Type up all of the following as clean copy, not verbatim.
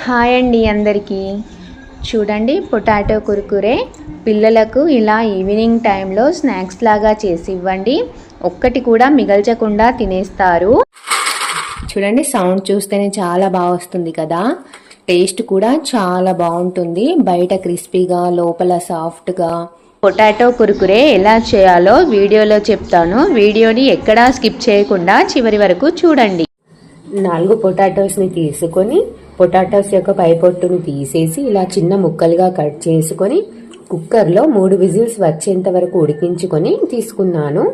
Hi అండి అందరికీ. చూడండి, పొటాటో కుర్కురే పిల్లలకు ఇలా ఈవినింగ్ టైంలో స్నాక్స్ లాగా చేసి ఇవ్వండి. ఒక్కటి కూడా మిగల్చకుండా తినేస్తారు. చూడండి, సౌండ్ చూస్తేనే చాలా బాగా వస్తుంది కదా. టేస్ట్ కూడా చాలా బాగుంటుంది. బయట క్రిస్పీగా, లోపల సాఫ్ట్గా. పొటాటో కుర్కురే ఎలా చేయాలో వీడియోలో చెప్తాను. వీడియోని ఎక్కడా స్కిప్ చేయకుండా చివరి వరకు చూడండి. 4 పొటాటోస్ని తీసుకొని పొటాటోస్ యొక్క పైపొట్టును తీసేసి ఇలా చిన్న ముక్కలుగా కట్ చేసుకొని కుక్కర్లో 3 విజిల్స్ వచ్చేంత వరకు ఉడికించుకొని తీసుకున్నాను.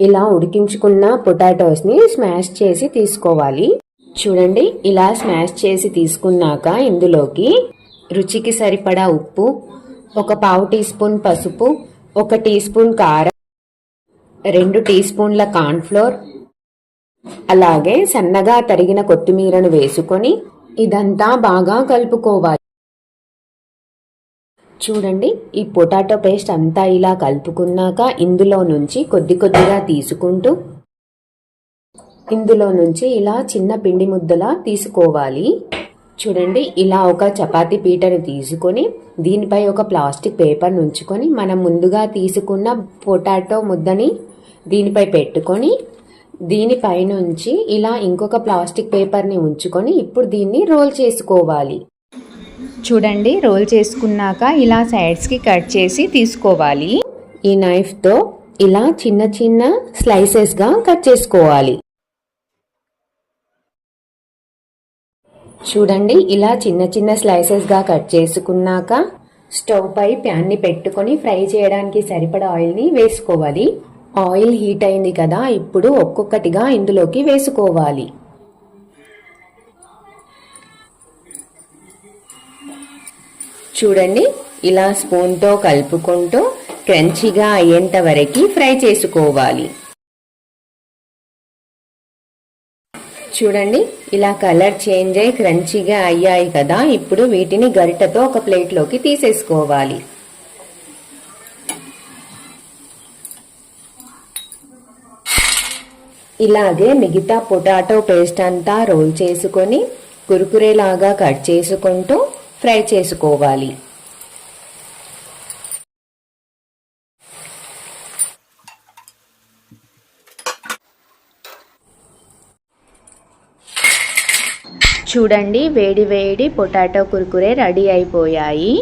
ఇలా ఉడికించుకున్న పొటాటోస్ని స్మాష్ చేసి తీసుకోవాలి. చూడండి, ఇలా స్మాష్ చేసి తీసుకున్నాక ఇందులోకి రుచికి సరిపడా ఉప్పు, 1/2 టీ స్పూన్ పసుపు, 1 టీ స్పూన్ కారం, 2 టీ స్పూన్ల కార్న్ఫ్లోర్, అలాగే సన్నగా తరిగిన కొత్తిమీరను వేసుకొని ఇదంతా బాగా కలుపుకోవాలి. చూడండి, ఈ పొటాటో పేస్ట్ అంతా ఇలా కలుపుకున్నాక ఇందులో నుంచి కొద్ది కొద్దిగా తీసుకుంటూ ఇందులో నుంచి ఇలా చిన్న పిండి ముద్దలా తీసుకోవాలి. చూడండి, ఇలా ఒక చపాతీ పీటను తీసుకొని దీనిపై ఒక ప్లాస్టిక్ పేపర్ ఉంచుకొని మనం ముందుగా తీసుకున్న పొటాటో ముద్దని దీనిపై పెట్టుకొని దీనిపై నుంచి ఇలా ఇంకొక ప్లాస్టిక్ పేపర్ని ఉంచుకొని ఇప్పుడు దీన్ని రోల్ చేసుకోవాలి. చూడండి, రోల్ చేసుకున్నాక ఇలా సైడ్స్కి కట్ చేసి తీసుకోవాలి. ఈ నైఫ్తో ఇలా చిన్న చిన్న స్లైసెస్గా కట్ చేసుకోవాలి. చూడండి, ఇలా చిన్న చిన్న స్లైసెస్గా కట్ చేసుకున్నాక స్టవ్ పై ప్యాన్ని పెట్టుకొని ఫ్రై చేయడానికి సరిపడా ఆయిల్ని వేసుకోవాలి. ఆయిల్ హీట్ అయింది కదా, ఇప్పుడు ఒక్కొక్కటిగా ఇందులోకి వేసుకోవాలి. చూడండి, ఇలా స్పూన్తో కలుపుకుంటూ క్రంచీగా అయ్యేంత వరకు ఫ్రై చేసుకోవాలి. చూడండి, ఇలా కలర్ చేంజ్ అయ్యి క్రంచీగా అయ్యాయి కదా, ఇప్పుడు వీటిని గరిటతో ఒక ప్లేట్లోకి తీసేసుకోవాలి. ఇలాగే మిగతా పొటాటో పేస్ట్ అంతా రోల్ చేసుకొని కుర్కురేలాగా కట్ చేసుకుంటూ ఫ్రై చేసుకోవాలి. చూడండి, వేడి వేడి పొటాటో కుర్కురే రెడీ అయిపోయాయి.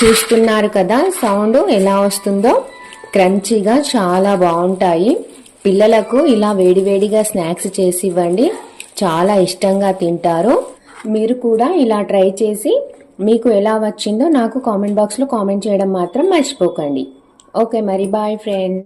చూస్తున్నారు కదా సౌండ్ ఎలా వస్తుందో. క్రంచీగా చాలా బాగుంటాయి. పిల్లలకు ఇలా వేడివేడిగా స్నాక్స్ చేసి ఇవ్వండి, చాలా ఇష్టంగా తింటారు. మీరు కూడా ఇలా ట్రై చేసి మీకు ఎలా వచ్చిందో నాకు కామెంట్ బాక్స్లో కామెంట్ చేయడం మాత్రం మర్చిపోకండి. ఓకే, మరి బాయ్ ఫ్రెండ్.